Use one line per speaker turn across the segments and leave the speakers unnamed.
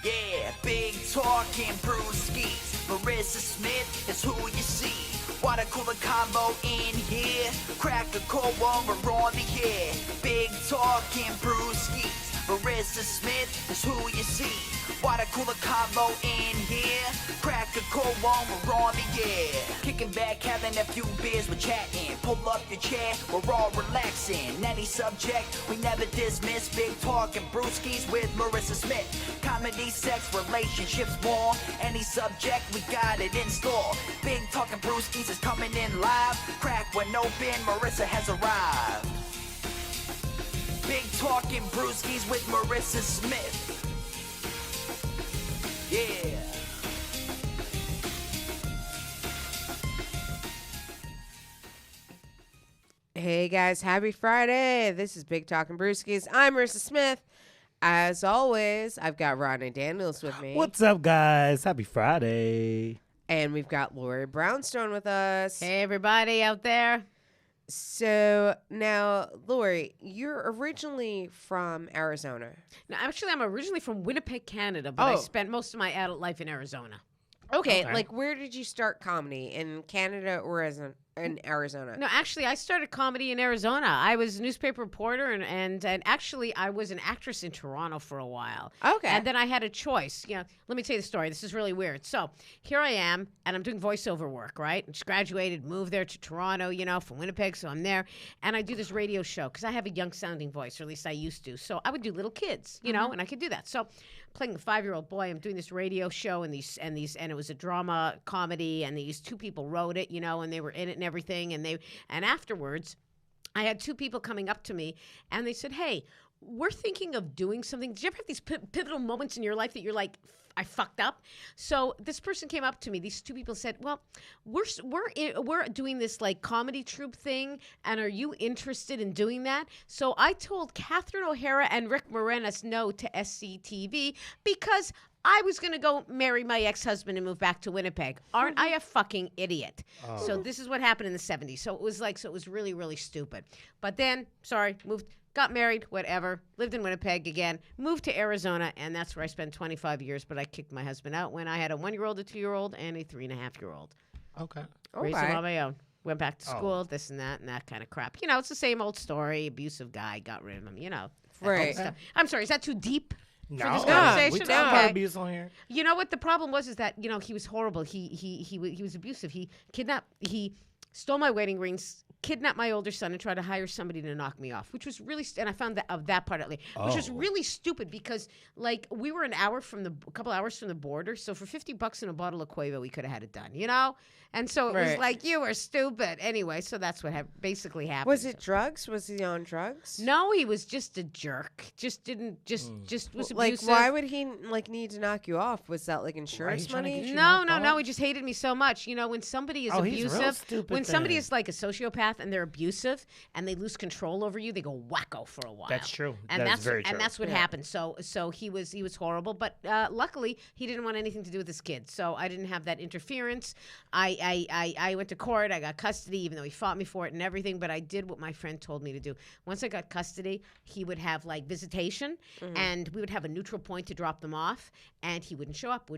Yeah, big talking Brewskis. Marissa Smith is who you see. What a cooler combo in here. Crack a cold one, we're on the air. Big talking Brewskis. Marissa Smith is who you see. What a cooler combo in here. Crack a cold one, we're on the air. Kicking back, having a few beers, we're chatting. Pull up your chair, we're all relaxing. Any subject, we never dismiss. Big talking Brewskis with Marissa Smith. Comedy, sex, relationships, more. Any subject, we got it in store. Big talking Brewskis is coming in live. Crack one open, Marissa has arrived. Big talking Brewskis with Marissa Smith. Yeah.
Hey guys, happy Friday. This is Big Talking Brewskis. I'm Marissa Smith. As always, I've got Ron and Daniels with me.
What's up, guys? Happy Friday.
And we've got Lori Brownstone with us.
Hey, everybody out there.
So now, Lori, you're originally from Arizona.
No, actually, I'm originally from Winnipeg, Canada, but I spent most of my adult life in Arizona.
Okay, like where did you start comedy? In Canada or in Arizona?
No, actually, I started comedy in Arizona. I was a newspaper reporter, and actually, I was an actress in Toronto for a while.
Okay.
And then I had a choice. You know, let me tell you the story. This is really weird. So here I am, and I'm doing voiceover work, right? Just graduated, moved there to Toronto, you know, from Winnipeg, so I'm there. And I do this radio show because I have a young-sounding voice, or at least I used to. So I would do little kids, you know, and I could do that. So playing a 5-year-old boy, I'm doing this radio show, and it was a drama comedy, and these two people wrote it, you know, and they were in it and everything, and afterwards I had two people coming up to me and they said, "Hey, we're thinking of doing something." Did you ever have these pivotal moments in your life that you're like, I fucked up? So this person came up to me. These two people said, "Well, we're doing this like comedy troupe thing, and are you interested in doing that?" So I told Catherine O'Hara and Rick Moranis no to SCTV because I was going to go marry my ex-husband and move back to Winnipeg. Aren't I a fucking idiot? Oh. So this is what happened in the 70s. So it was really, really stupid. But then, got married, whatever, lived in Winnipeg again, moved to Arizona, and that's where I spent 25 years. But I kicked my husband out when I had a 1-year-old, a 2-year-old, and a 3.5-year-old.
Okay.
Raised him on my own. Went back to school, this and that kind of crap. You know, it's the same old story. Abusive guy, got rid of him, you know.
Right.
Stuff. I'm sorry, is that too deep?
No,
for this conversation?
we talk about abuse on here.
You know what the problem was is that, you know, he was horrible. He was abusive. He stole my wedding rings, kidnapped my older son, and tried to hire somebody to knock me off, which was really, and I found that part out later, which was really stupid because, like, we were a couple hours from the border, so for $50 and a bottle of Quavo, we could have had it done, you know? And so it was like, you were stupid. Anyway, so that's what basically happened.
Was it drugs? Was he on drugs?
No, he was just a jerk. Just was abusive.
Like, why would he, like, need to knock you off? Was that, like, insurance money?
No. He just hated me so much. You know, when somebody is abusive, when somebody is like a sociopath and they're abusive and they lose control over you, they go wacko for a while.
That's true.
And
that's very true.
And that's what happened. So he was horrible. But luckily, he didn't want anything to do with his kids. So I didn't have that interference. I went to court. I got custody, even though he fought me for it and everything. But I did what my friend told me to do. Once I got custody, he would have like visitation, and we would have a neutral point to drop them off. And he wouldn't show up.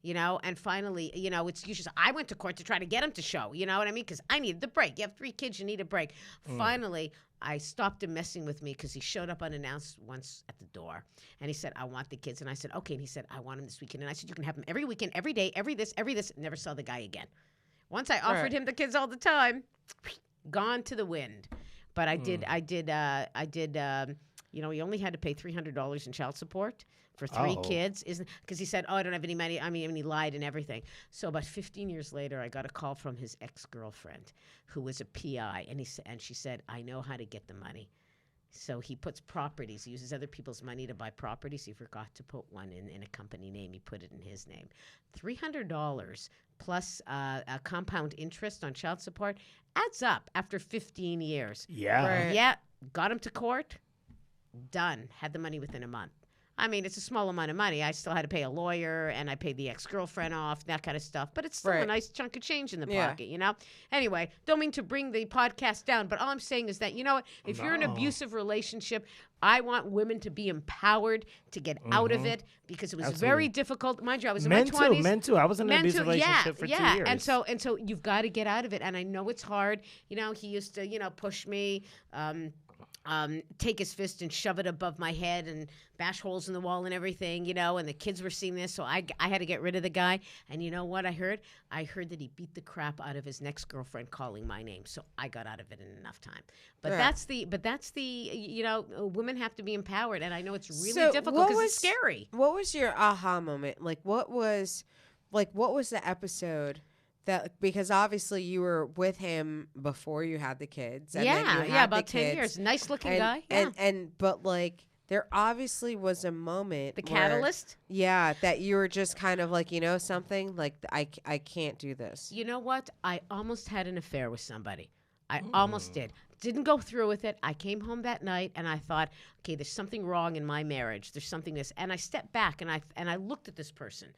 You know, and finally, you know, it's usually I went to court to try to get him to show, you know what I mean? Because I needed the break. You have 3 kids, you need a break. Finally, I stopped him messing with me because he showed up unannounced once at the door. And he said, "I want the kids." And I said, "Okay." And he said, "I want him this weekend." And I said, "You can have him every weekend, every day, every this. Never saw the guy again. Once I offered him the kids all the time, gone to the wind. But I did, you know, he only had to pay $300 in child support for 3 kids, because he said, "Oh, I don't have any money." I mean, he lied and everything. So about 15 years later, I got a call from his ex-girlfriend, who was a PI, and she said, "I know how to get the money." So he puts properties. He uses other people's money to buy properties. He forgot to put one in a company name. He put it in his name. $300 plus a compound interest on child support adds up after 15 years.
Yeah.
Yeah. Got him to court. Done. Had the money within a month. I mean, it's a small amount of money. I still had to pay a lawyer, and I paid the ex-girlfriend off, that kind of stuff. But it's still a
Right.
nice chunk of change in the
Yeah.
pocket, you know? Anyway, don't mean to bring the podcast down, but all I'm saying is that, you know what? If you're in an
No.
abusive relationship, I want women to be empowered to get out of it because it was very
Absolutely.
difficult. Mind you, I was in
Men
my
too.
20s.
Men too. I was in an abusive relationship for 2 years.
And so you've got to get out of it. And I know it's hard. You know, he used to, push me, take his fist and shove it above my head and bash holes in the wall and everything, and the kids were seeing this. So I had to get rid of the guy. And you know what I heard? I heard that he beat the crap out of his next girlfriend calling my name. So I got out of it in enough time. But that's the women have to be empowered. And I know it's really
So
difficult because it's scary.
What was your aha moment? What was the episode that, because obviously you were with him before you had the kids. And then you had
about
the
10
kids,
years. Nice looking
and,
guy.
But there obviously was a moment.
The
where-
catalyst?
Yeah, that you were just kind of like, something like, I can't do this.
You know what? I almost had an affair with somebody. I almost did. Didn't go through with it. I came home that night and I thought, okay, there's something wrong in my marriage. There's something this. And I stepped back and I looked at this person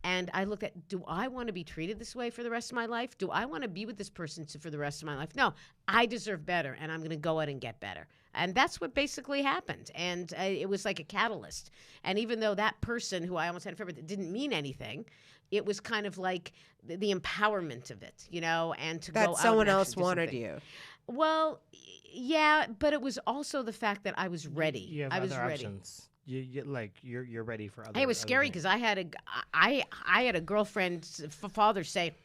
and I looked at, do I want to be treated this way for the rest of my life? Do I want to be with this person for the rest of my life? No, I deserve better and I'm going to go out and get better. And that's what basically happened. And it was like a catalyst. And even though that person who I almost had an affair with didn't mean anything, it was kind of like the empowerment of it, and to go out
That someone
and
else
actually do
wanted
something.
you.
Well, yeah, but it was also the fact that I was ready.
You have
I was
other
ready.
options. You're ready for other.
It was
other
scary
things.
because I had a girlfriend's father say,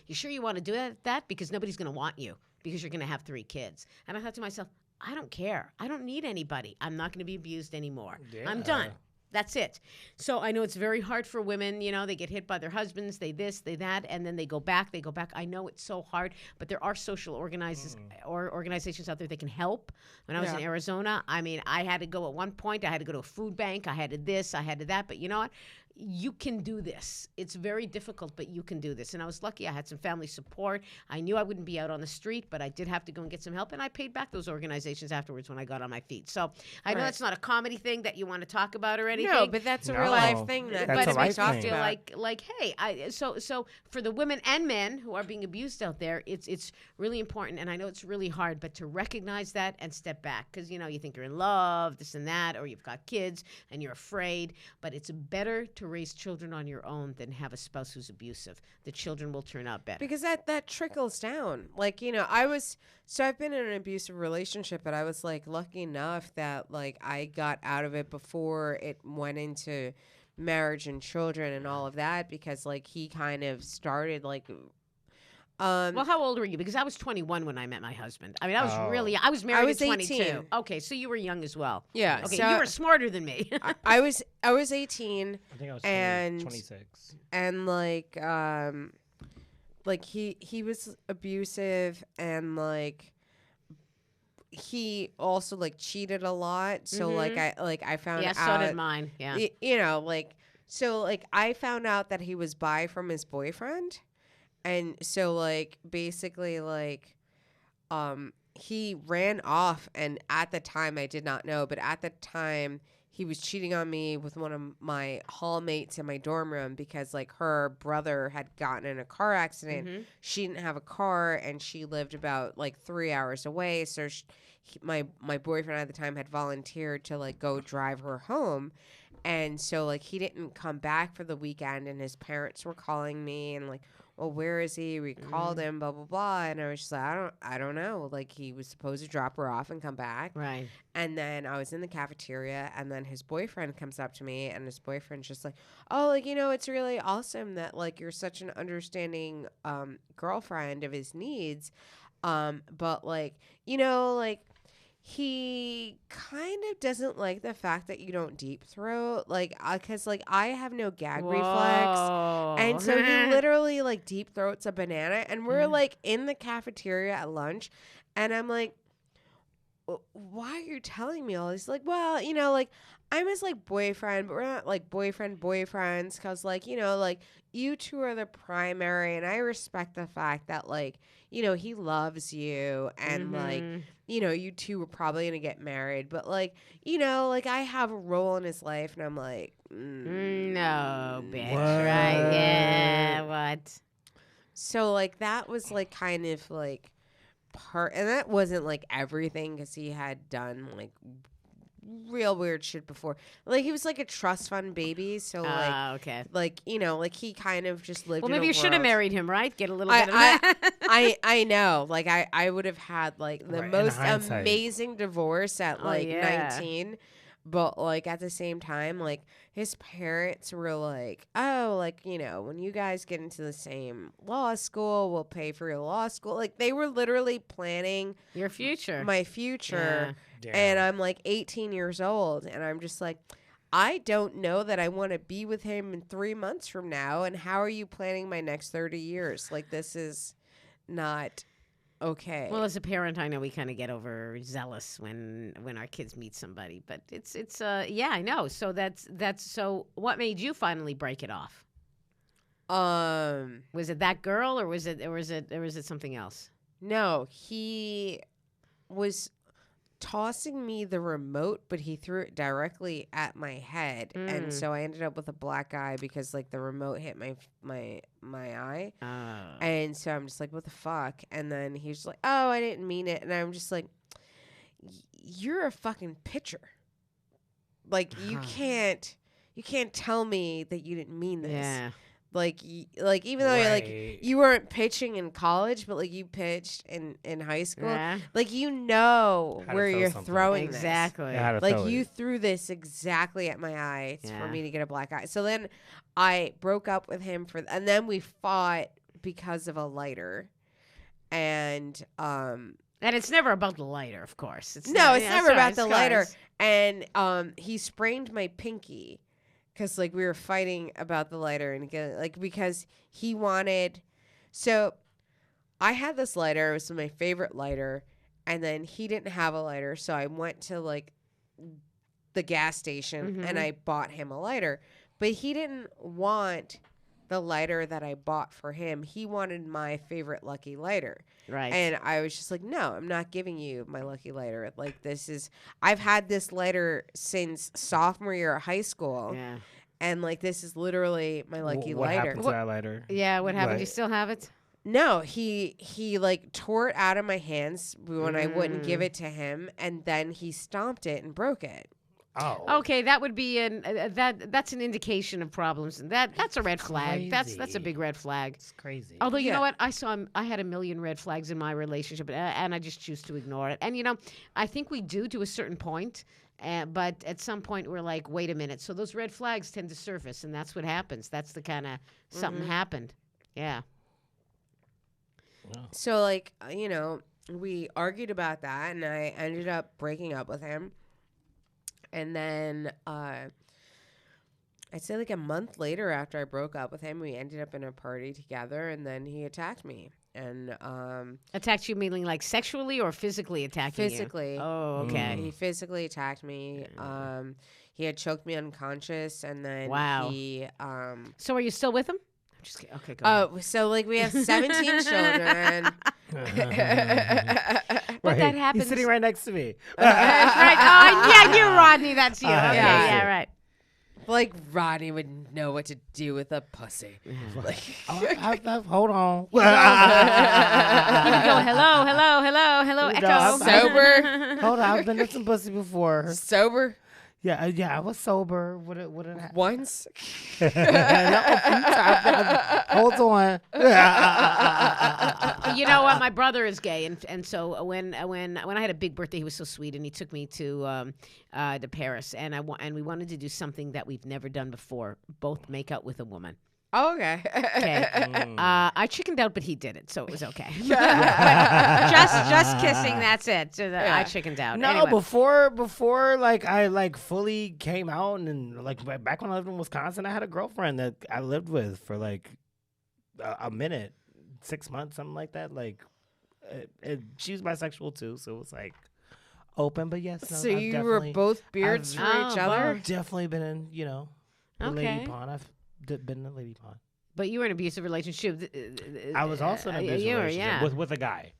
"You sure you want to do that? Because nobody's going to want you because you're going to have 3 kids." And I thought to myself, I don't care. I don't need anybody. I'm not going to be abused anymore. I'm
Yeah.
done. That's it. So I know it's very hard for women. They get hit by their husbands, they this, they that, and then they go back. I know it's so hard, but there are social organizations out there that can help. When I was in Arizona, I mean, I had to go at one point. I had to go to a food bank. I had to this, I had to that. But you know what? You can do this. It's very difficult, but you can do this. And I was lucky. I had some family support. I knew I wouldn't be out on the street, but I did have to go and get some help. And I paid back those organizations afterwards when I got on my feet. So I know
Right.
that's not a comedy thing that you want to talk about or anything.
No, but that's a real
No.
life thing
That's
that
but
a
it
life
makes me
thing.
feel like hey, so for the women and men who are being abused out there, it's really important, and I know it's really hard, but to recognize that and step back, because you think you're in love, this and that, or you've got kids and you're afraid, but it's better to raise children on your own than have a spouse who's abusive. The children will turn out better.
Because that trickles down. I've been in an abusive relationship, but I was lucky enough that I got out of it before it went into marriage and children and all of that, because he kind of started
Well, how old were you? Because I was 21 when I met my husband. I mean, I was
Oh.
married
was
at 22.
18.
Okay, so you were young as well.
Yeah,
Okay,
so-
you were smarter than me.
I was 18,
I think I was
and
26.
and he was abusive, and he also cheated a lot. So I found
Yeah,
out.
so did mine. Yeah.
I found out that he was bi from his boyfriend, and so basically he ran off, and at the time I did not know, but at the time he was cheating on me with one of my hallmates in my dorm room, because her brother had gotten in a car accident.
Mm-hmm.
She didn't have a car, and she lived about 3 hours away. So my boyfriend at the time had volunteered to go drive her home. And so he didn't come back for the weekend, and his parents were calling me and well, where is he? We called him, blah blah blah. And I was just I don't know. He was supposed to drop her off and come back.
Right.
And then I was in the cafeteria, and then his boyfriend comes up to me, and his boyfriend's just oh, it's really awesome that you're such an understanding girlfriend of his needs, but he kind of doesn't like the fact that you don't deep throat, because I have no gag reflex, and so he literally deep throats a banana, and we're in the cafeteria at lunch, and I'm why are you telling me all this? Like, well, you know, like, I'm his, like, boyfriend, but we're not, like, boyfriends, because, like, you know, like, you two are the primary, and I respect the fact that, like, you know, he loves you, and, like, you know, you two were probably going to get married, but, like, you know, like, I have a role in his life, and I'm like,
no, bitch,
What?
right? Yeah, what?
So, like, that was, like, kind of, like, part, and that wasn't, like, everything, because he had done, like, real weird shit before. Like, he was, like, a trust fund baby, so, like,
Okay.
like, you know, like, he kind of just lived
Well,
in
maybe
a
you should have
world.
married him, right? Get a little bit of that.
I know. Like, I would have had, like, the
Right, in
most
hindsight.
amazing divorce at, like,
yeah.
19. But, like, at the same time, like, his parents were like, oh, like, you know, when you guys get into the same law school, we'll pay for your law school. Like, they were literally planning
Your future.
my future.
Damn.
And I'm, like, 18 years old. And I'm just like, I don't know that I want to be with him in 3 months from now. And how are you planning my next 30 years? Like, this is not okay.
Well, as a parent, I know we kind of get overzealous when our kids meet somebody, but it's yeah, I know. So that's so. What made you finally break it off? Was it that girl, or was it something else?
No, he was tossing me the remote, but he threw it directly at my head, and so I ended up with a black eye because, like, the remote hit my eye, and so I'm just like, what the fuck? And then he's like, oh, I didn't mean it, and I'm just like, you're a fucking pitcher. Like, you can't tell me that you didn't mean this.
Yeah.
Like, even though you weren't pitching in college, but, like, you pitched in high school.
Yeah.
Like, you know
How to
where
throw
you're
something.
throwing
Exactly.
Yeah, how to
this. Like,
throw
you
it.
threw this exactly at my eye for
Yeah.
me to get a black eye. So then I broke up with him and then we fought because of a lighter. And
And it's never about the lighter, of course. It's
never
sorry,
about
it's
the
cars.
lighter. And he sprained my pinky. Because, like, we were fighting about the lighter and like, because he wanted, so I had this lighter. It was my favorite lighter. And then he didn't have a lighter. So I went to, like, the gas station and I bought him a lighter. But he didn't want the lighter that I bought for him. He wanted my favorite Lucky lighter.
Right.
And I was just like, no, I'm not giving you my Lucky lighter. Like, I've had this lighter since sophomore year of high school.
Yeah.
And, like, this is literally my Lucky
What
lighter.
happened to that lighter?
Yeah. What happened?
Right.
You still have it?
No, he like tore it out of my hands when I wouldn't give it to him. And then he stomped it and broke it.
Oh.
Okay, that would be that's an indication of problems, and that's a red flag. That's a
crazy.
big red flag.
It's crazy.
Although you
Yeah.
know what, I had a million red flags in my relationship, and I just choose to ignore it. And you know, I think we do to a certain point, but at some point we're like, wait a minute. So those red flags tend to surface, and that's what happens. That's the kind of something happened. Yeah.
So, like, you know, we argued about that, and I ended up breaking up with him. And then I'd say like a month later after I broke up with him, we ended up in a party together, and then he attacked me. And
Attacked you meaning like sexually or physically attacking
physically.
you? Oh, okay.
He physically attacked me. He had choked me unconscious, and then
Wow.
he
So are you still with him? I'm just kidding. Okay, go ahead.
so like we have 17 children.
But that happens.
He's sitting right next to me.
That's right. Oh, yeah, you, Rodney. That's you. Okay,
yeah.
yeah, right.
Like Rodney would know what to do with a pussy.
Hold on.
You can go, hello,
No,
echo.
I'm
Sober?
Hold on. I've been to some pussy before.
Sober?
Yeah, I was sober. What it happened?
Once?
Hold on.
You know what? My brother is gay, and so when I had a big birthday, he was so sweet, and he took me to Paris, and we wanted to do something that we've never done before: both make out with a woman.
Oh, okay.
Okay, I chickened out, but he did it, so it was okay. just kissing. That's it. So I chickened out.
No,
Anyway.
before like I like fully came out and like back when I lived in Wisconsin, I had a girlfriend that I lived with for like a minute, 6 months, something like that. Like, she was bisexual too, so it was like, open, but yes. No,
So
I've
you were
definitely-
both beards
I've-
for
Oh,
each other?
both.
Definitely been in, the
Okay.
lady pond. I've been in the lady pond.
But you were in an abusive relationship.
I was also in an abusive
you were,
relationship
yeah.
with a guy.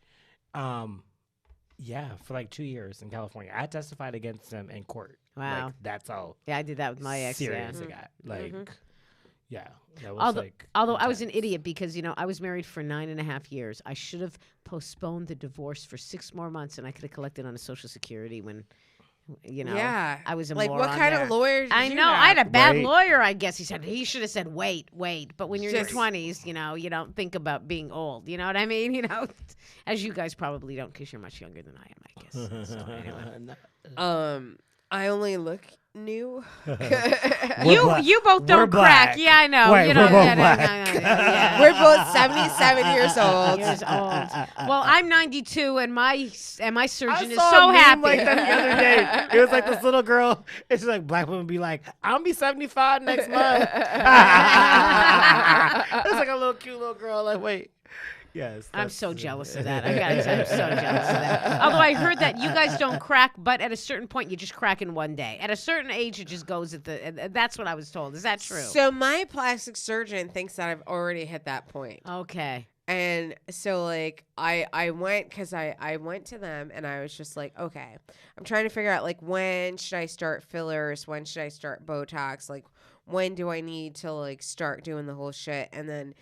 Yeah, for like 2 years in California. I testified against him in court.
Wow.
Like, that's how
Yeah, I did that with my ex.
serious
Yeah.
it got. Like, yeah. That was
Although,
like.
although I was an
intense.
idiot because I was married for 9.5 years. I should have postponed the divorce for 6 more months, and I could have collected on a Social Security when,
Yeah.
I was a
like, what
moron
kind
there.
of lawyer did
I
you
know.
have?
I had a bad
Right.
lawyer, I guess. He should have said, wait. But when you're in your
Just-
20s, you don't think about being old. You know what I mean? As you guys probably don't because you're much younger than I am, I guess. So, anyway.
I only look new.
We're black.
You both
We're
don't crack.
black.
Yeah, I know.
Wait,
you
we're
know,
both
yeah,
black.
yeah.
We're both 77 years old.
Years old. Well, I'm 92, and my surgeon
I
is
saw
so
a meme
happy.
like that the other day. It was like this little girl. It's like black women be like, "I'll be 75 next month." It's like a little cute little girl. Like, wait, yes.
I'm
that's-
so jealous of that. I gotta say, I'm so jealous of that. Although I heard that you guys don't crack, but at a certain point, you just crack in one day. At a certain age, it just goes at the. That's what I was told. Is that true?
So my plastic surgeon thinks that I've already hit that point.
Okay.
And so like I went because I went to them and I was just like, okay, I'm trying to figure out like when should I start fillers, when should I start Botox, like when do I need to like start doing the whole shit. And then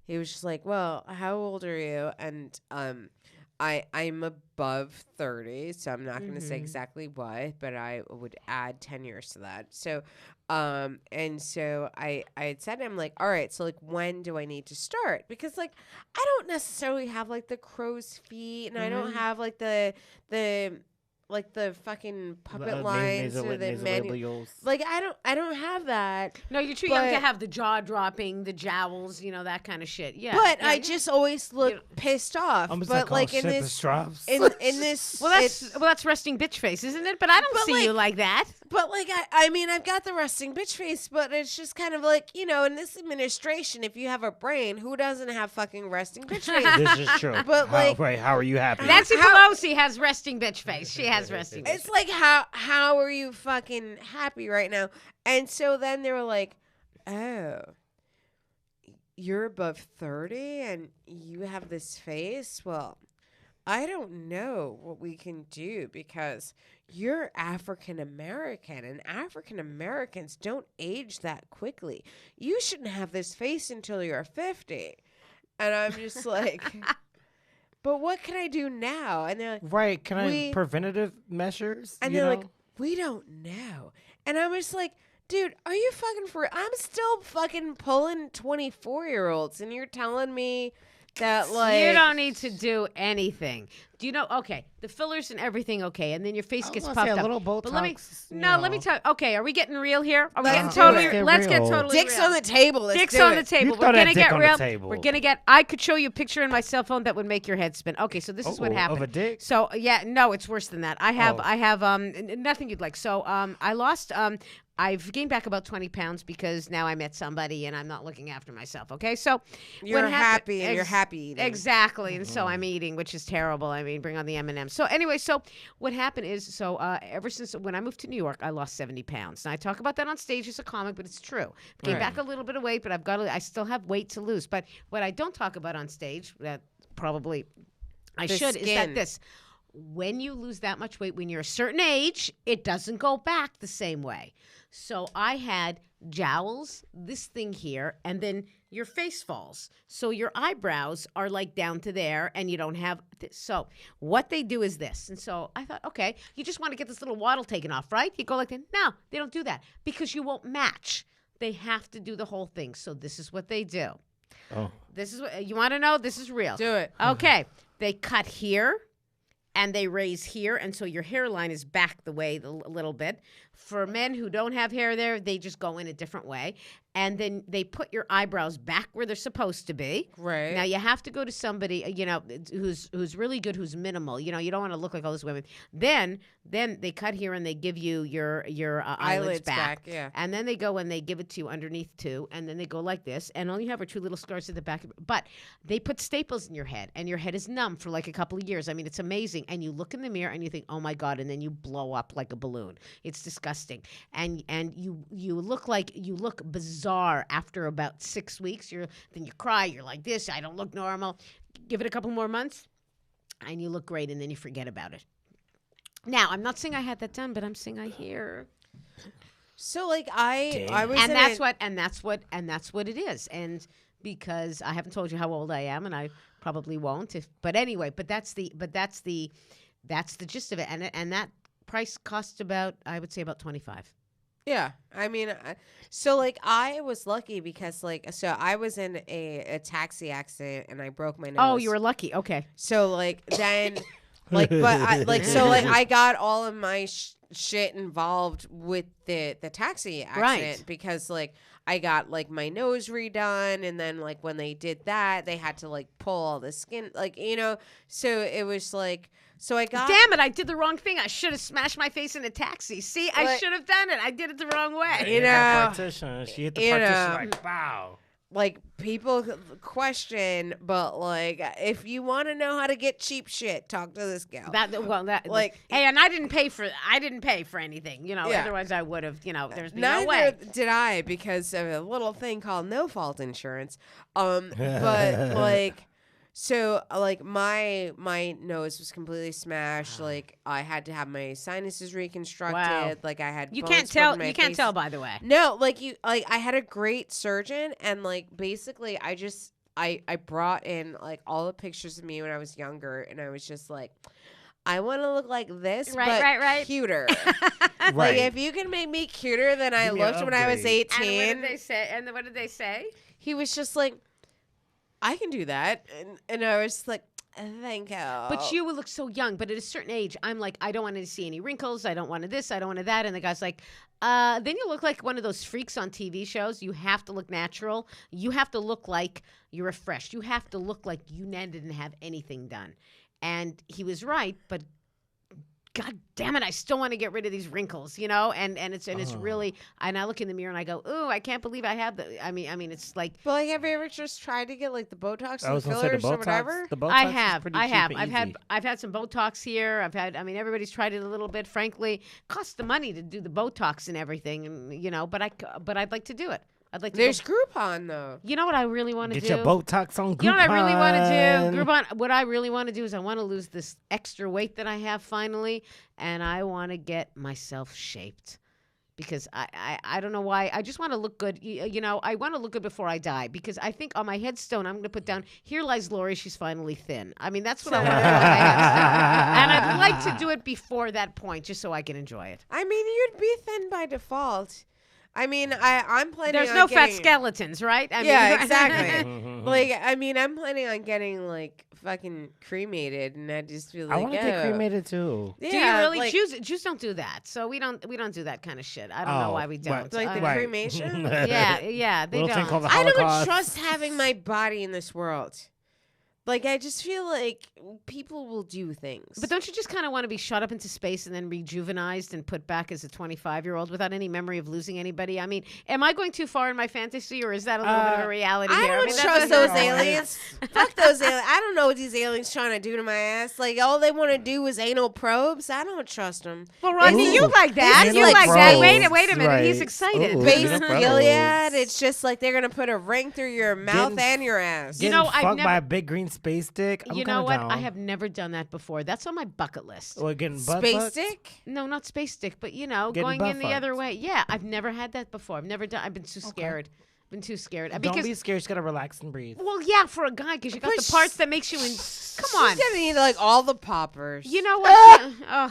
he was just like, well, how old are you? And I'm above 30, so I'm not going to say exactly what, but I would add 10 years to that. So and so I had said to him like, all right, so like when do I need to start? Because like I don't necessarily have like the crow's feet and I don't have like the like the fucking puppet lines or the manu- like I don't have that.
No, you're too young to
But-
have the jaw dropping, the jowls, that kind of shit. Yeah.
But
Yeah,
I
yeah.
just always look pissed off.
I'm just
but like in
shit,
this
drops.
in this
Well, that's resting bitch face, isn't it? But I don't
But,
see
like-
you like that.
But like I mean I've got the resting bitch face, but it's just kind of like in this administration, if you have a brain, who doesn't have fucking resting bitch face?
This is true.
But, like-
how are you happy?
Nancy
How-
Pelosi has resting bitch face. She has resting bitch
It's like how are you fucking happy right now? And so then they were like, oh, you're above 30 and you have this face? Well, I don't know what we can do because you're African American and African Americans don't age that quickly. You shouldn't have this face until you're 50. And I'm just like, but what can I do now? And they're like,
Right? Can
We-
I preventative measures?
and
you
they're
know?
like, we don't know. And I'm just like, dude, are you fucking for? I'm still fucking pulling 24-year-olds, and you're telling me that like
you don't need to do anything. Do you know? Okay, the fillers and everything. Okay, and then your face
I
gets
was
puffed
gonna say a
up.
little
But let me
Botox, you
let me
know.
tell. Okay, are we getting real here? Are we
Let's
getting
do
totally?
it.
Let's get
Real.
totally.
dicks
real.
on the table. Let's
Dicks
do
on
it.
the table.
You
We're
throw that
gonna
dick
get
on the
real.
table.
We're gonna get. I could show you a picture in my cell phone that would make your head spin. Okay, so this is what
Uh-oh,
happened.
of a dick?
So yeah, no, it's worse than that. I have
Oh.
nothing you'd like. So I lost I've gained back about 20 pounds because now I met somebody and I'm not looking after myself. Okay, so
You're
what happened-
happy and you're happy eating.
Exactly, and so I'm eating, which is terrible. I mean, bring on the M&Ms. So anyway, so what happened is, ever since when I moved to New York, I lost 70 pounds. Now I talk about that on stage as a comic, but it's true. Gained back a little bit of weight, but I still have weight to lose. But what I don't talk about on stage, that probably I
The
should, is
skin.
that this. When you lose that much weight, when you're a certain age, it doesn't go back the same way. So I had jowls, this thing here, and then your face falls. So your eyebrows are like down to there, and you don't have this. So what they do is this. And so I thought, okay, you just want to get this little waddle taken off, right? You go like that. No, they don't do that because you won't match. They have to do the whole thing. So this is what they do.
Oh.
This is what you want to know. This is real.
Do it.
Okay. They cut here and they raise here. And so your hairline is back the way a little bit. For men who don't have hair there, they just go in a different way. and then they put your eyebrows back where they're supposed to be.
Right.
Now you have to go to somebody, who's really good, who's minimal. You don't want to look like all those women. Then they cut here and they give you your eyelids back.
Yeah.
And then they go and they give it to you underneath too, and then they go like this, and all you have are two little scars at the back. But they put staples in your head, and your head is numb for like a couple of years. I mean, it's amazing. And you look in the mirror and you think, oh my God, and then you blow up like a balloon. It's disgusting. And you look bizarre after about 6 weeks. Then you cry. You're like this. I don't look normal. Give it a couple more months, and you look great, and then you forget about it. Now, I'm not saying I had that done, but I'm saying I hear.
So like I was
And
in
that's what it is. And because I haven't told you how old I am, and I probably won't. But anyway, that's the gist of it. And that price costs about, I would say, about $25.
Yeah, I mean, so like I was lucky because like so I was in a taxi accident and I broke my nose.
Oh, you were lucky. Okay.
So like then, like but so like I got all of my shit involved with the taxi accident because like I got like my nose redone, and then like when they did that they had to like pull all the skin, like so it was like. So I got.
Damn it! I did the wrong thing. I should have smashed my face in a taxi. See, I should have done it. I did it the wrong way.
She hit the partition like, wow.
Like people question, but like if you want to know how to get cheap shit, talk to this gal.
Hey, and I didn't pay for anything.
Yeah.
Otherwise I would have. There's no way.
Neither did I because of a little thing called no fault insurance. But like. So, like, my nose was completely smashed. Like, I had to have my sinuses reconstructed.
Wow.
Like, I had
You
bones
can't
put
tell.
in my
You can't
face.
tell, by the way.
No, I had a great surgeon, and like, basically, I brought in like all the pictures of me when I was younger, and I was just like, I want to look like this, but cuter. Like, if you can make me cuter than I looked when I was 18.
And what did they say?
He was just like, I can do that. And I was like, thank you.
But you would look so young. But at a certain age, I'm like, I don't want to see any wrinkles. I don't want this. I don't want that. And the guy's like, then you look like one of those freaks on TV shows. You have to look natural. You have to look like you're refreshed. You have to look like you didn't have anything done. And he was right, but God damn it, I still want to get rid of these wrinkles, and it's really, and I look in the mirror and I go, ooh, I can't believe I have I mean, it's like.
Well, like, have you ever just tried to get like the Botox
I was
and
gonna say
fillers
the
or
Botox,
whatever?
The Botox
I
is
have.
pretty cheap and easy.
I've had some Botox here. Everybody's tried it a little bit. Frankly, costs the money to do the Botox and everything, and but I'd like to do it. I'd like to.
There's Groupon though.
You know what I really want to do?
Get your Botox on Groupon.
You know what I really want to do? Groupon. What I really want to do is I want to lose this extra weight that I have finally, and I want to get myself shaped. Because I don't know why. I just want to look good. I want to look good before I die. Because I think on my headstone, I'm going to put down, here lies Lori, she's finally thin. I mean, that's what I want to do on my headstone. And I'd like to do it before that point, just so I can enjoy it.
I mean, you'd be thin by default. I mean, I'm planning
There's
on
no
getting...
fat skeletons, right?
Yeah, exactly. Like, I mean, I'm planning on getting, like, fucking cremated, and I just feel like,
I want to get cremated, too.
Yeah,
do you really?
like,
Jews don't do that. So we don't do that kind of shit. I don't know why we don't.
like the cremation?
Yeah, they
Little thing
don't.
called the
I don't
Holocaust.
trust having my body in this world. Like, I just feel like people will do things.
But don't you just kind of want to be shot up into space and then rejuvenized and put back as a 25-year-old without any memory of losing anybody? I mean, am I going too far in my fantasy, or is that a little bit of a reality
I
here?
don't trust those aliens. Fuck those aliens. I don't know what these aliens trying to do to my ass. Like, all they want to do is anal probes. I don't trust them.
Well, Rodney, you like that.
Anal
You like that.
probes.
Wait a minute.
Right.
He's excited.
Ooh.
Base
Anal probes.
Gilead, it's just like they're going to put a ring through your mouth
Getting-
and your ass.
Getting
know, I've
fucked
never-
by a big green space stick. I'm
You know
kinda
what?
down.
I have never done that before. That's on my bucket list.
Or getting butt
Space
fucked?
stick?
No, not space stick, but
Getting
going
butt
in the other
fucked.
way. Yeah, I've never had that before. I've never done. I've been too scared. Been too scared.
Don't
Because
be scared. You just gotta relax and breathe.
well, yeah, for a guy, because you got
But
the parts that makes you. Come on.
She's going to need, like, all the poppers.
You know what?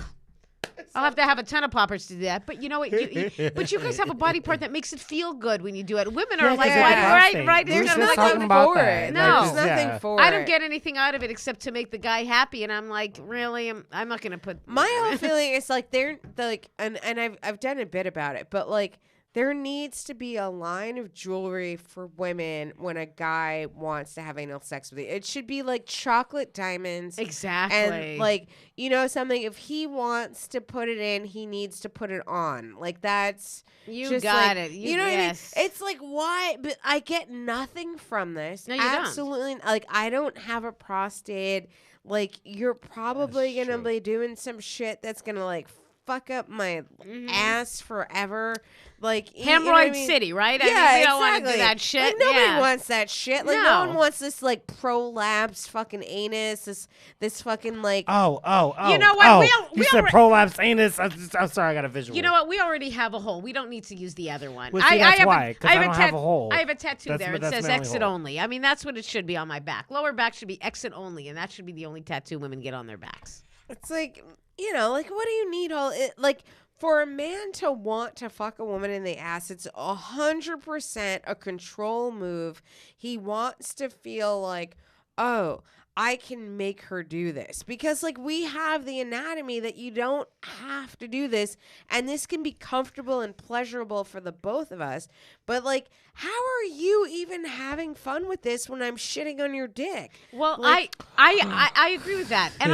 I'll have to have a ton of poppers to do that. But you know what? But you guys have a body part that makes it feel good when you do it. Women are
Yeah,
like,
'cause
why,
it's a
right?
thing.
Right?
We were
It's
just
gonna
talking
look
about
for
that.
it.
No.
There's nothing
Yeah.
for
I
it.
don't get anything out of it except to make the guy happy, and I'm like, really? I'm not gonna put
My whole feeling is like they're like, and I've done a bit about it, but like there needs to be a line of jewelry for women when a guy wants to have anal sex with you. It should be like chocolate diamonds.
Exactly.
And like, you know, something, if he wants to put it in, he needs to put it on. Like, that's
You
just
got
like,
it.
You know
yes.
what I mean? It's like, why? But I get nothing from this.
No, you don't.
Absolutely. Like, I don't have a prostate. Like, you're probably
That's
going to
true.
be doing some shit that's going to like fuck up my ass forever. Like, you know what I
Hemorrhoid
mean?
City, right?
Yeah,
I mean, we don't want to
exactly.
do that shit.
Like, nobody
yeah.
wants that shit. Like, no
No.
one wants this like prolapsed fucking anus. This fucking like.
Oh.
You know what?
Oh,
We
you said
already-
prolapse anus. I'm sorry, I got a visual.
You know what? We already have a hole. We don't need to use the other one.
Well, see, that's
have
why, 'cause I don't have a hole.
I have a tattoo
That's-
there. It
that's
says
my only
exit
hole.
only. I mean, that's what it should be on my back. Lower back should be exit only, and that should be the only tattoo women get on their backs.
It's like, you know, like, what do you need all it like? For a man to want to fuck a woman in the ass, it's 100% a control move. He wants to feel like, oh, I can make her do this. Because, like, we have the anatomy that you don't have to do this. And this can be comfortable and pleasurable for the both of us. But, like, how are you even having fun with this when I'm shitting on your dick?
Well,
Like-
I agree with that, and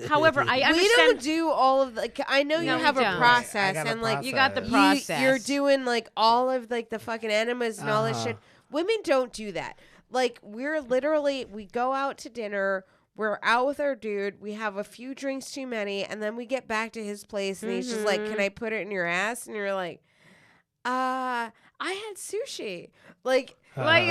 however, I understand.
We don't do all of the. I know
No,
you
we
have a
don't.
process,
I got a
and like
You got the
process.
process.
you're doing like all of like the fucking enemas and all that
Uh-huh.
shit. Women don't do that. Like, we're literally, we go out to dinner. We're out with our dude. We have a few drinks too many, and then we get back to his place, and he's just like, "Can I put it in your ass?" And you're like, I had sushi." Like,
like,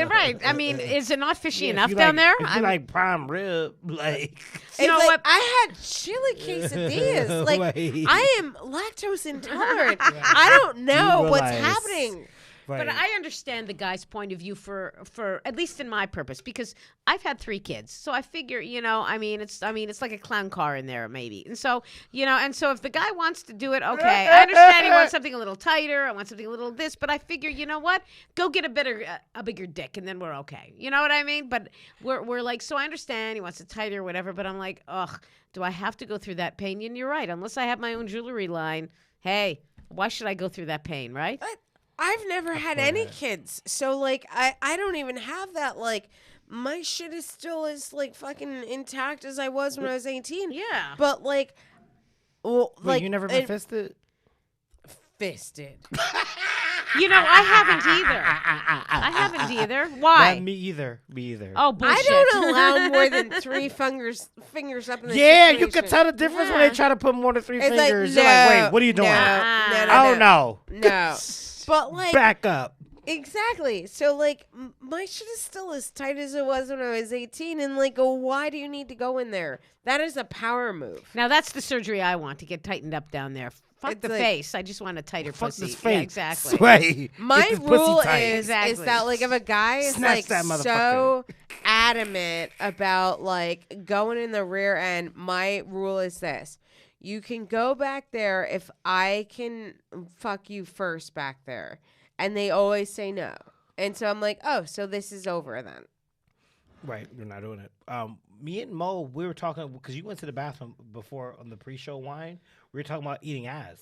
right. I mean, is it not fishy
Yeah, if
enough
you
down
like,
there?
If you like prime rib, like
You know
it's like,
what?
I had chili quesadillas. Like,
Wait.
I am lactose intolerant. I don't know what's
realize-
happening.
But I understand the guy's point of view for at least in my purpose, because I've had 3 kids, so I figure, you know, it's like a clown car in there maybe, and so, you know, and so if the guy wants to do it, okay, I understand he wants something a little tighter, I want something a little this, but I figure, you know what, go get a bigger dick, and then we're okay, you know what I mean? But we're like, so I understand he wants it tighter or whatever, but I'm like, ugh, do I have to go through that pain? And you're right, unless I have my own jewelry line, hey, why should I go through that pain, right?
I've never had any kids, so like I don't even have that. Like, my shit is still as like fucking intact as I was when I was 18.
Yeah.
But like, well,
Wait,
like
you never been fisted?
fisted.
You know, I haven't either. I haven't either. Why?
Me either.
Oh, bullshit.
I don't allow more than 3 fingers up in the
Yeah, you
situation.
can tell the difference when
Yeah.
they try to put more than 3
It's like,
fingers. You're like, wait, what are you doing?
No,
Oh no.
no. But like,
Back up.
exactly. So like, my shit is still as tight as it was when I was 18, and like, why do you need to go in there? That is a power move.
Now that's the surgery I want to get tightened up down there. Fuck
It's
the
like-
face. I just want a tighter
Fuck
pussy.
this
Yeah,
face.
exactly.
Sway.
My
Get this pussy
rule
tight.
is
Exactly.
that like, if a guy is
Snatch
like
that motherfucker.
so adamant about like going in the rear end, my rule is this: you can go back there if I can fuck you first back there. And they always say no. And so I'm like, oh, so this is over then.
Right, you're not doing it. Me and Mo, we were talking because you went to the bathroom before on the pre-show wine. We were talking about eating ass.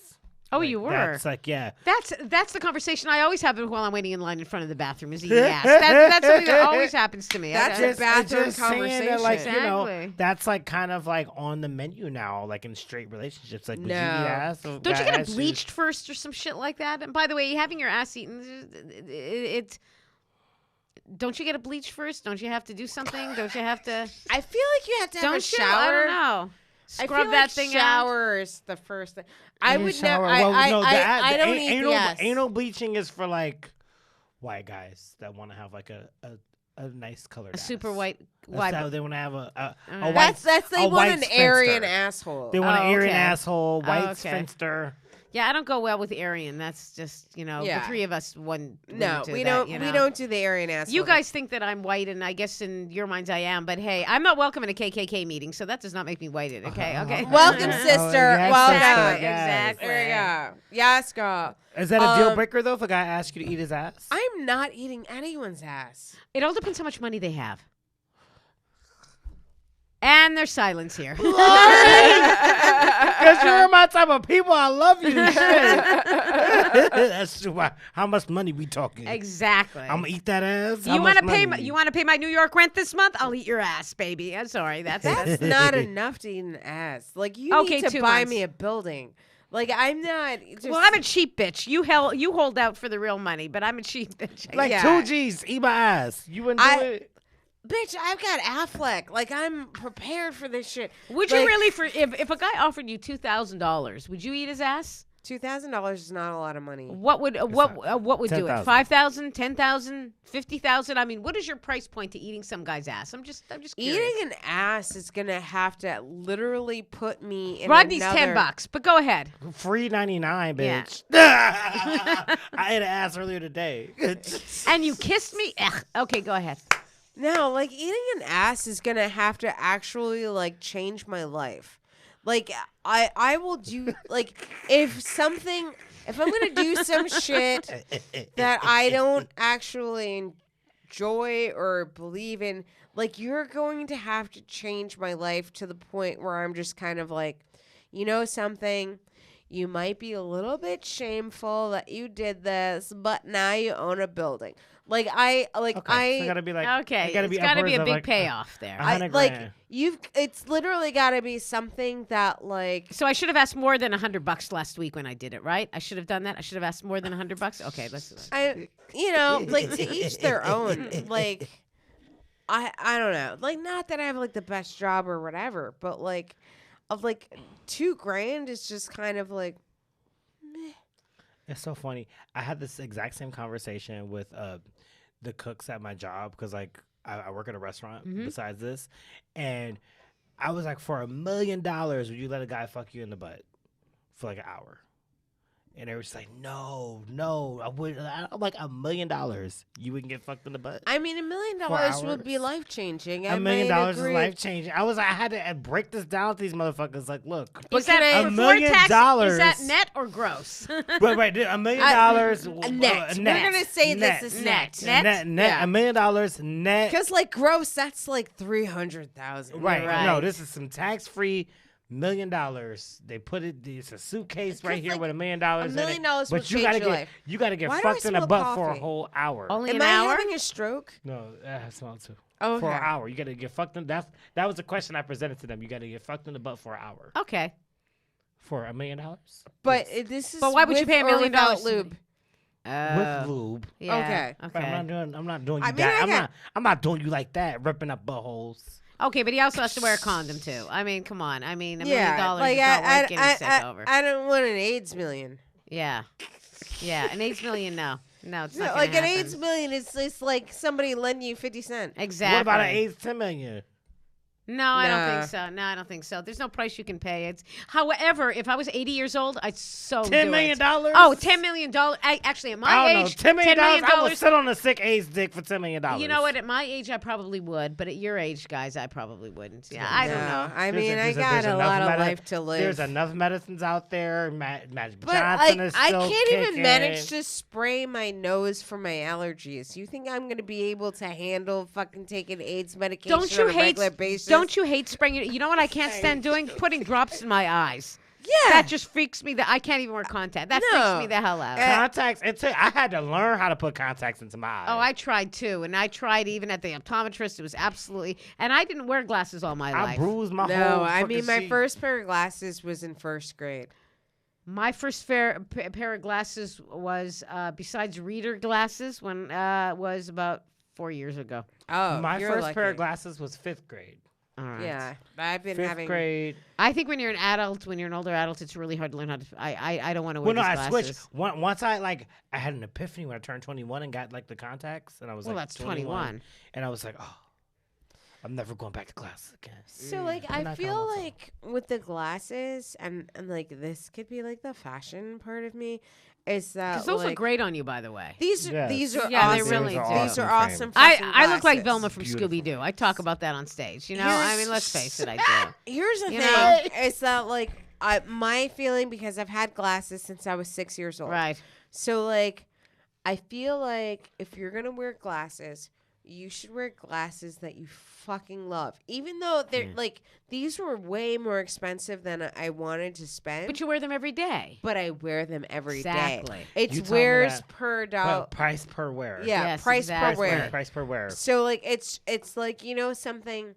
Oh,
Like,
you were.
That's like, yeah.
That's the conversation I always have while I'm waiting in line in front of the bathroom is eating ass. That's something that always happens to me.
That's
I-
a bathroom
just saying that,
conversation.
like, you know,
Exactly.
that's like kind of like on the menu now, like in straight relationships. Like, would you eat
No.
ass?
Don't you get it bleached first or some shit like that? And by the way, having your ass eaten, it don't you get it bleached first? Don't you have to do something? Don't you have to?
I feel like you have to have
Don't
a
you?
shower.
I don't know.
I
Scrub
feel
that
like
thing out.
shower is the first thing. I would never.
Well, no,
I don't eat
anal,
the ass.
anal bleaching is for like white guys that want to have like a nice colored
A super
ass.
white.
That's
White.
how they want to have a
Alright.
white.
That's they
a
want
white
an Aryan
spinster.
asshole.
They want
Oh,
an Aryan
okay.
asshole, white
okay.
spinster.
Yeah, I don't go well with Aryan. That's just
Yeah.
the 3 of us went.
No,
into
we
that,
don't.
you
We
know.
don't do the Aryan asshole.
You guys think that I'm white, and I guess in your minds I am. But hey, I'm not welcome in a KKK meeting, so that does not make me whited. Okay, okay.
Welcome,
Oh,
sister.
yes,
Welcome.
sister, yes.
Exactly.
There you go. Yes, girl.
Is that a deal
Um,
breaker though? If a guy asks you to eat his ass?
I'm not eating anyone's ass.
It all depends how much money they have. And there's silence here.
Because you're my type of people. I love you. Shit. That's true. How much money we talking?
Exactly.
I'm gonna eat that ass.
You want to pay? You want to pay my New York rent this month? I'll eat your ass, baby. I'm sorry. That's
not enough to eat an ass. Like you
Okay,
need to
2
buy
months.
me a building. Like I'm not. Just,
Well, I'm a cheap bitch. You hold out for the real money, but I'm a cheap bitch.
like
Yeah.
2 G's. Eat my ass. You wouldn't do it.
bitch. I've got Affleck. Like I'm prepared for this shit.
Would
Like,
you really? If a guy offered you $2,000, would you eat his ass?
$2,000 is not a lot of money.
What would do it?
10,000.
5,000, 10,000, 50,000? I mean, what is your price point to eating some guy's ass? I'm just curious.
Eating an ass is gonna have to literally put me in
Rodney's
another...
$10, but go ahead.
Free 99,
Yeah.
bitch. I ate an ass earlier today.
And you kissed me? Ugh. Okay, go ahead.
No, like eating an ass is gonna have to actually like change my life. Like I will do like if I'm gonna do some shit that I don't actually enjoy or believe in, like you're going to have to change my life to the point where I'm just kind of like, you know something, you might be a little bit shameful that you did this, but now you own a building. Like
Okay, so it gotta be like
Okay,
it gotta be
it's got to be
upwards
a
of,
big
like,
payoff there.
100
like
grand.
it's literally got to be something that like
So I should have asked more than $100 last week when I did it, right? I should have done that. I should have asked more than $100. Okay, let's.
like to each their own. Like I don't know. Like not that I have like the best job or whatever, but like of like $2,000 is just kind of like
It's so funny. I had this exact same conversation with the cooks at my job because like I work at a restaurant besides this, and I was like, for $1 million, would you let a guy fuck you in the butt for like an hour? And they were just like, no, I would. I'm like, $1 million, you wouldn't get fucked in the butt.
I mean $1 million would be
hours?
life changing.
$1 million is life changing. I had to break this down to these motherfuckers. Like, look,
Is that
$1
before
million
tax?
dollars.
Is that net or gross?
Wait, $1 million
net. We're gonna say
net.
this is
Net.
net.
Net.
Yeah.
$1 million net.
Because like gross, that's like 300,000.
Right.
Right.
No, this is some tax-free $1 million. They put it. It's a suitcase right here
like,
with $1 million.
$1 million would
but you
change
gotta
your
get
life.
you gotta get
Why do I
fucked in the
smell
butt for a
coffee?
whole hour.
Only
Am
an
I
hour?
having a stroke?
No, I smell too.
Okay.
For an hour, you gotta get fucked in. That was the question I presented to them. You gotta get fucked in the butt for an hour
Okay.
for $1 million.
But this is.
But why would you
with
pay $1
or
million
without lube?
With lube.
Yeah.
Okay.
But I'm not doing you
I mean,
that.
I got-
I'm not doing you like that, ripping up buttholes.
Okay, but he also has to wear a condom too. I mean, come on. I mean, $1 million
Yeah, like
is not worth getting sick
I
over.
don't want an AIDS million.
Yeah. Yeah, an $8 million, no. No, it's
No,
not
like
gonna
an
happen.
AIDS million is just like somebody lending you 50 cents.
Exactly.
What about an AIDS $10 million?
No, I don't
Nah.
think so. No, I don't think so. There's no price you can pay. It's, however, if I was 80 years old, I'd so do
$10 million?
it. Oh, $10 million. Actually, at my
I don't
age,
know. $10 million.
$10
I would sit on a sick AIDS dick for $10 million.
You know what? At my age, I probably would, but at your age, guys, I probably wouldn't. Yeah, I don't know.
I
There's
mean, I
there's
got
there's
a
enough
lot of life to live.
There's enough medicines out there. Magic
But
Johnson
like,
is
I
still
can't even
kicking.
manage to spray my nose for my allergies. You think I'm gonna be able to handle fucking taking AIDS medication
Don't you
on a
hate?
regular basis?
Don't you hate spraying? You know what I can't stand doing? Putting drops in my eyes.
Yeah.
That just freaks me. That I can't even wear contact. That
No.
freaks me the hell out.
Contacts. I had to learn how to put contacts into my eyes.
Oh, I tried too, and I tried even at the optometrist. It was absolutely, and I didn't wear glasses all my
I
life.
bruised my
No,
whole
I
fucking
mean my
sheet.
first pair of glasses was in first grade.
My first pair of glasses was, besides reader glasses, when was about 4 years ago.
Oh,
My
you're
first pair of
lucky.
glasses was 5th grade.
All right.
Yeah, I've been
5th
having.
grade.
I think when you're an adult, when you're an older adult, it's really hard to learn how to. I don't want to wear
Well, no,
these
I
glasses.
switched. Once I had an epiphany when I turned 21 and got like the contacts, and I was
Well,
like,
that's 21.
and I was like, oh, I'm never going back to classes again.
So like
I'm
I
not
feel
going to.
like with the glasses and like this could be like the fashion part of me is that
'Cause those
like,
look great on you, by the way.
These
Yes.
these are
Yeah, they
awesome.
really do.
These are awesome.
I
fucking
look like
glasses.
Velma from
Beautiful.
Scooby Doo. I talk about that on stage. You know, I mean, let's face it, I do.
Here's the
You
thing:
know?
is that like my feeling because I've had glasses since I was 6 years old.
Right.
So like, I feel like if you're gonna wear glasses, you should wear glasses that you fucking love. Even though they're like, these were way more expensive than I wanted to spend.
But you wear them every day.
But I wear them every day.
Exactly.
You
It's
tell me
wears
that.
per
But
dollar.
price per wear.
Yeah,
Yes,
price
exactly.
per wear.
Price per wear.
So like it's like, you know something,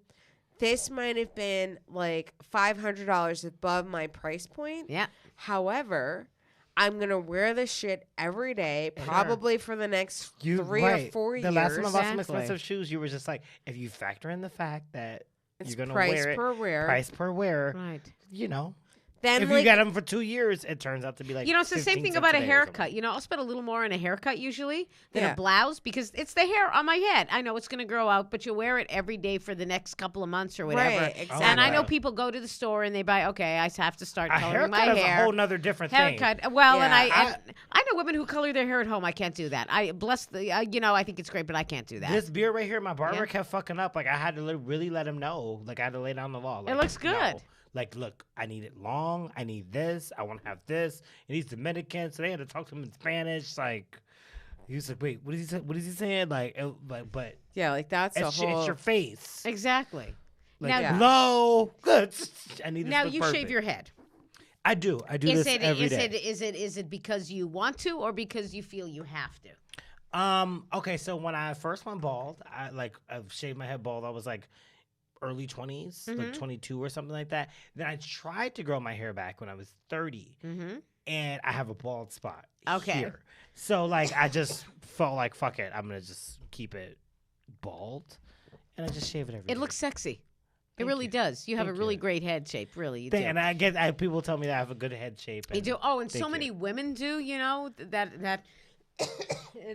this might have been like $500 above my price point.
Yeah.
However, I'm gonna wear this shit every day, probably for the next 3 or 4 years.
The last time I bought some
Exactly.
expensive shoes, you were just like, if you factor in the fact that
It's
you're gonna
price
wear it,
per wear.
price per wear,
Right.
you know.
Then
If
like
you got them for 2 years, it turns out to be like
You know, it's the same
15
thing
cents
about a
day or
haircut.
something.
You know, I'll spend a little more on a haircut usually than
Yeah.
a blouse because it's the hair on my head. I know it's going to grow out, but you wear it every day for the next couple of months or whatever.
Right, exactly.
And I know
wow.
people go to the store and they buy, okay, I have to start
A
coloring my
haircut is
hair.
a whole nother different thing.
Haircut. Well, and
Yeah,
I know women who color their hair at home. I can't do that. I bless the, you know, I think it's great, but I can't do that.
This beard right here, my barber
Yeah.
kept fucking up. Like I had to really let him know. Like I had to lay down the law. Like,
looks good.
no. Like, look, I need it long. I need this. I want to have this. And he's Dominican, so they had to talk to him in Spanish. Like, he was like, "Wait, what is he? What is he saying?" Like, but
yeah, like that's a
it's,
whole.
it's your face.
Exactly.
Like,
Now-
Yeah.
low. Good. I need this.
Now
look
you
perfect.
shave your head.
I do. I do
Is
this
it
every day.
is it because you want to or because you feel you have to?
Okay, so when I first went bald, I've shaved my head bald. I was like early 20s,
Mm-hmm.
like 22 or something like that. Then I tried to grow my hair back when I was 30,
Mm-hmm.
and I have a bald spot
Okay.
here. So like I just felt like fuck it, I'm gonna just keep it bald, and I just shave it every day.
It looks sexy. It
Thank
really
you.
does. You have
Thank
a really
you.
great head shape. Really, you do.
And I get people tell me that I have a good head shape.
You
and
do. Oh, and so
thank
many
you.
women do. You know that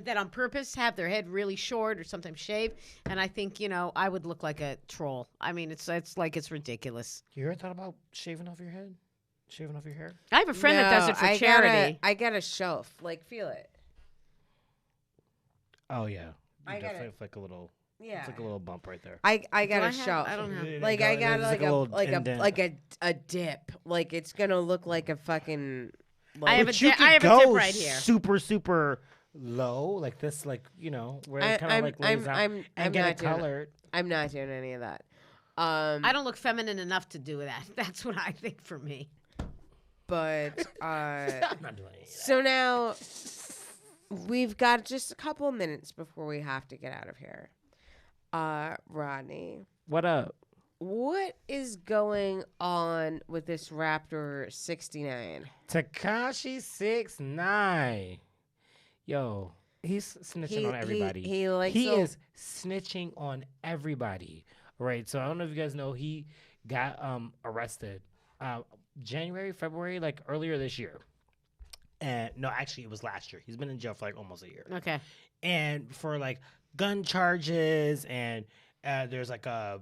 that on purpose have their head really short or sometimes shaved. And I think I would look like a troll. I mean, it's like it's ridiculous.
You ever thought about shaving off your head, shaving off your hair?
I have a friend that does
No,
it for
I
charity.
I got a shelf. Like, feel it.
Oh yeah,
I got
it's like a little.
Yeah.
It's like a little bump right there.
I got
Do
a
I have-
shelf.
I don't have.
Like I got
There's
like
little indent.
a dip. Like it's gonna look like a fucking.
I
Like,
have a
But you
dip-
could
I have a
go
dip right here.
Super low, like this, like where it kind of like lays out
I'm
and get
not
it
doing.
colored.
I'm not doing any of that.
I don't look feminine enough to do that. That's what I think for me.
But
I'm not doing any of that.
so now we've got just a couple of minutes before we have to get out of here. Rodney,
What up?
what is going on with this Raptor 69?
Tekashi 6ix9ine. Yo, he's snitching on everybody.
He likes
he
to-
is snitching on everybody. Right. So I don't know if you guys know he got arrested January, February, like earlier this year. And no, actually it was last year. He's been in jail for like almost a year.
Okay.
And for like gun charges and there's like a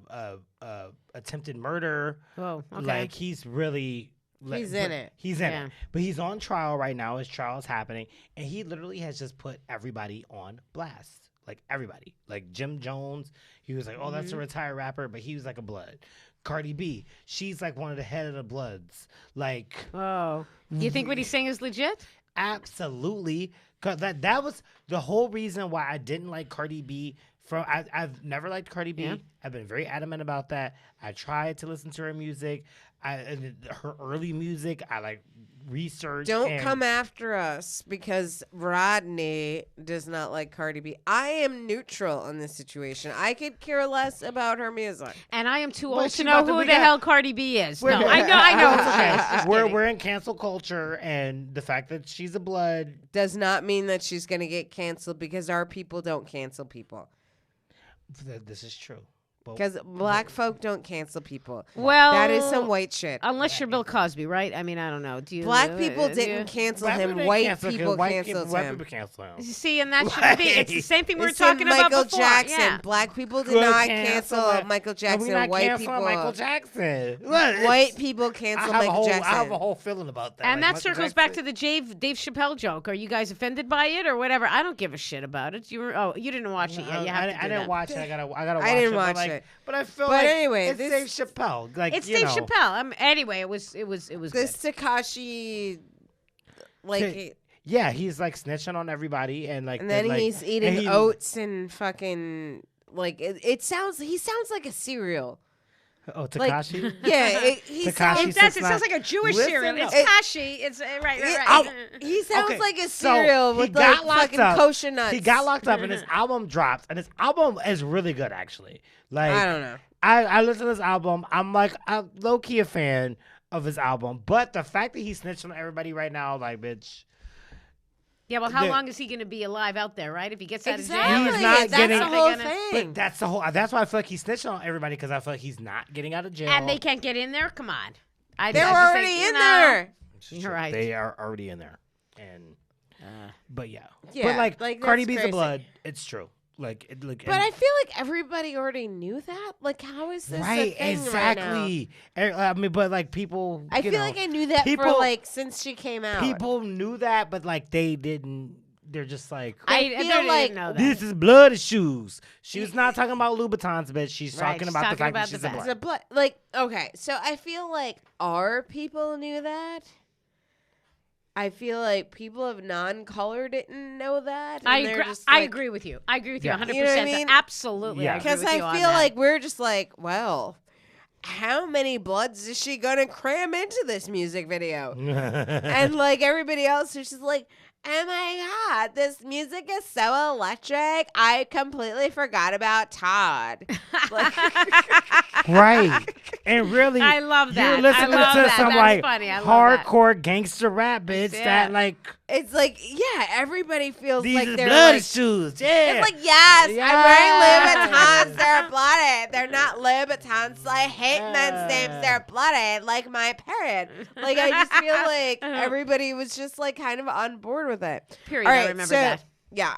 attempted murder.
Whoa. Okay.
Like he's really
He's in it.
He's in
Yeah.
it. But he's on trial right now. His trial is happening, and he literally has just put everybody on blast. Like everybody. Like Jim Jones, he was like, "Oh, that's a retired rapper," but he was like a blood. Cardi B, she's like one of the head of the Bloods. Like
Oh. You think what he's saying is legit?
absolutely, cause that was the whole reason why I didn't like Cardi B. I've never liked Cardi B.
Yeah.
I've been very adamant about that. I tried to listen to her music. Her early music, I like researched.
Don't
and
come after us because Rodney does not like Cardi B. I am neutral on this situation. I could care less about her music.
And I am too
But
old
she
to know
about to-
who
we
the
got-
hell Cardi B is. No,
We're-
I know. It's okay. Just kidding.
We're in cancel culture, and the fact that she's a blood.
Does not mean that she's going to get canceled because our people don't cancel people.
This is true. But
Because black folk don't cancel people.
Well,
That is some white shit.
Unless you're Bill Cosby, right? I mean, I don't know. Do you?
Black people
do
didn't
you-
cancel
Black
him.
people
White
cancel-
people
white
canceled
white
him.
people cancel him.
See, and that shouldn't be. It's the same thing we were
It's in
talking about
Michael
before.
Jackson.
Yeah.
Black people did
Good
not
cancel
cancel
that.
Michael
And
Jackson.
we not
White
canceling
people.
Michael Jackson. Look,
White
it's-
people
I
cancel
have,
Michael
I
Jackson.
have a whole feeling about that.
And
Like,
that
Michael
circles back to
Jackson-
the Dave Chappelle joke. Are you guys offended by it or whatever? I don't give a shit about it. You didn't watch it yet. You have to do
I didn't
that.
watch it. I gotta watch
I didn't
it.
watch
but like,
it.
But I feel
But
like
anyway,
it's
this-
Dave Chappelle. Like
It's
you
Dave
know.
Chappelle. Anyway, it was
This
good.
Tekashi, like,
Okay. Yeah, he's like snitching on everybody, and like
and then
like,
he's
and
eating
he-
oats and fucking like he sounds like a cereal.
Oh,
Like,
Takashi.
Yeah, he
Tekashi
sounds.
Six
It sounds like a Jewish
Listen
cereal.
up.
It's Kashi. It's right.
He sounds
Okay,
like a
so
cereal
he
with
got
like
locked
fucking
up.
kosher nuts.
He got locked up, and his album dropped, and his album is really good, actually. Like,
I don't know.
I listen to this album. I'm low key a fan of his album, but the fact that he snitched on everybody right now, like, bitch.
Yeah, well, how
The-
long is he going to be alive out there, right? If he gets out of jail,
Exactly.
He's not
That's
getting-
the whole
They're gonna-
thing.
But that's the whole. That's why I feel like he snitched on everybody because I feel like he's not getting out of jail.
and they can't get in there. Come on,
They're
I just
already
think,
in
no.
there.
You're right.
They are already in there, and but yeah,
Yeah,
but
like,
Cardi
that's
B's a
crazy.
blood. It's true. Like,
But I feel like everybody already knew that. Like, how is this a
right,
thing
exactly. I mean, but like people,
right now? I feel like I knew that for
people-
like since she came out.
people knew that, but like they didn't. They're just like,
I
didn't
feel like
know that.
this is blood shoes. She was not talking about Louboutins, bitch. She's
Right,
talking
she's
about the
talking
fact
about
that she's
the
a
best.
It's
blood.
a blood. Like, okay, so I feel like our people knew that. I feel like people of non-color didn't know that.
I
and they're
agree.
just
I
like-
agree with you. I agree with you
Yeah.
100%.
You know what I mean?
Absolutely.
Yeah.
I agree
Because
with
I
you on
feel
that.
like we're just like, well, how many bloods is she gonna cram into this music video? And like everybody else is just like, oh my god, this music is so electric. I completely forgot about Todd. Like,
Right. And really,
I love that.
You're
I
listening
love
to
that.
some
That's
like
funny. I love that.
hardcore gangster rap, bitch.
Yeah.
That like
it's like, yeah, everybody feels
these
like
is
they're
blood
like,
shoes. Yeah.
it's like, yes, I'm wearing
Yes.
Louboutins. They're blooded. They're not Louboutins. I hate men's names. They're blooded, like my parent. Like, I just feel like everybody was just like kind of on board with it.
Period.
All
I
right,
remember
so,
that.
Yeah.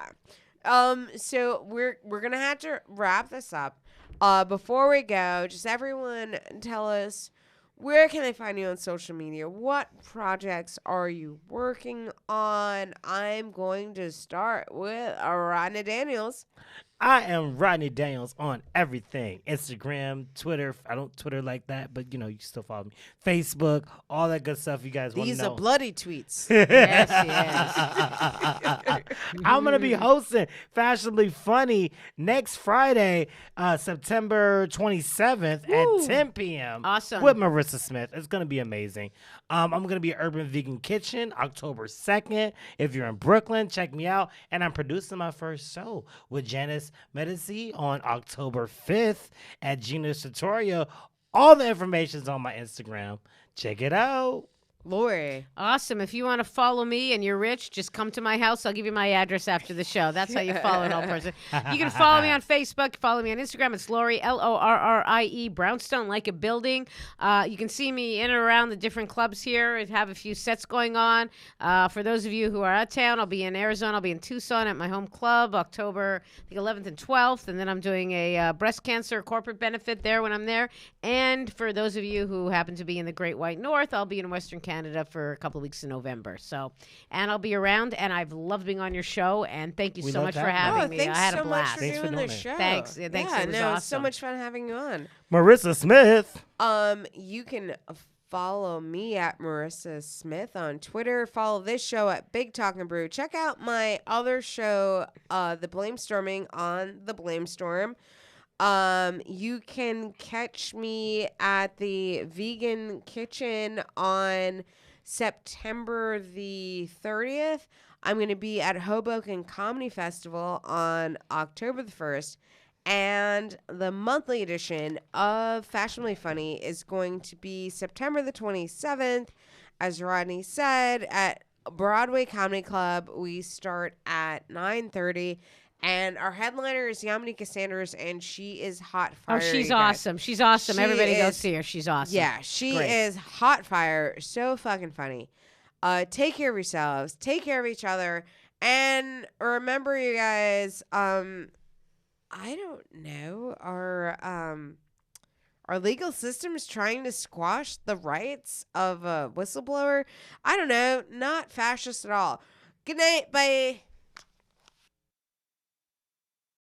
So we're gonna have to wrap this up. Before we go, just everyone tell us, where can they find you on social media? What projects are you working on? I'm going to start with Rodney Daniels.
I am Rodney Daniels on everything. Instagram, Twitter. I don't Twitter like that, but you know, you can still follow me. Facebook, all that good stuff you guys want to
These
know.
are bloody tweets.
Yes,
I'm going to be hosting Fashionably Funny next Friday, September 27th at 10 p.m.
Awesome.
With Marissa Smith. It's going to be amazing. I'm going to be at Urban Vegan Kitchen October 2nd. If you're in Brooklyn, check me out. And I'm producing my first show with Janice Medici on October 5th at Gina's Tutorial. All the information's on my Instagram. Check it out.
Lori.
Awesome. If you want to follow me and you're rich, just come to my house. I'll give you my address after the show. That's how you follow an old person. You can follow me on Facebook. Follow me on Instagram. It's Lori, Lorrie, Brownstone, like a building. You can see me in and around the different clubs here. I have a few sets going on. For those of you who are out of town, I'll be in Arizona. I'll be in Tucson at my home club, October the 11th and 12th. And then I'm doing a breast cancer corporate benefit there when I'm there. And for those of you who happen to be in the Great White North, I'll be in Western Canada for a couple of weeks in November. So, and I'll be around, and I've loved being on your show, and thank you
We
so
love
much
to
for
have you.
having me.
Thanks
I had
so
a blast.
much for
Thanks for
doing
doing
the
it.
show.
Thanks. Yeah, thanks.
Yeah,
It was
no, it's so
awesome.
much fun having you on.
Marissa Smith.
You can follow me at Marissa Smith on Twitter. Follow this show at Big Talkin' Brew. Check out my other show, The Blame Storming, on The Blame Storm. You can catch me at the Vegan Kitchen on September the 30th. I'm going to be at Hoboken Comedy Festival on October the 1st. And the monthly edition of Fashionably Funny is going to be September the 27th. As Rodney said, at Broadway Comedy Club, we start at 9:30. And our headliner is Yamanika Sanders, and she is hot fire.
Oh, she's
you guys.
awesome. She's awesome.
She
Everybody go
is-
see her. She's awesome.
Yeah, she
Great.
is hot fire. So fucking funny. Take care of yourselves. Take care of each other. And remember, you guys, I don't know. Our legal system is trying to squash the rights of a whistleblower. I don't know. Not fascist at all. Good night. Bye.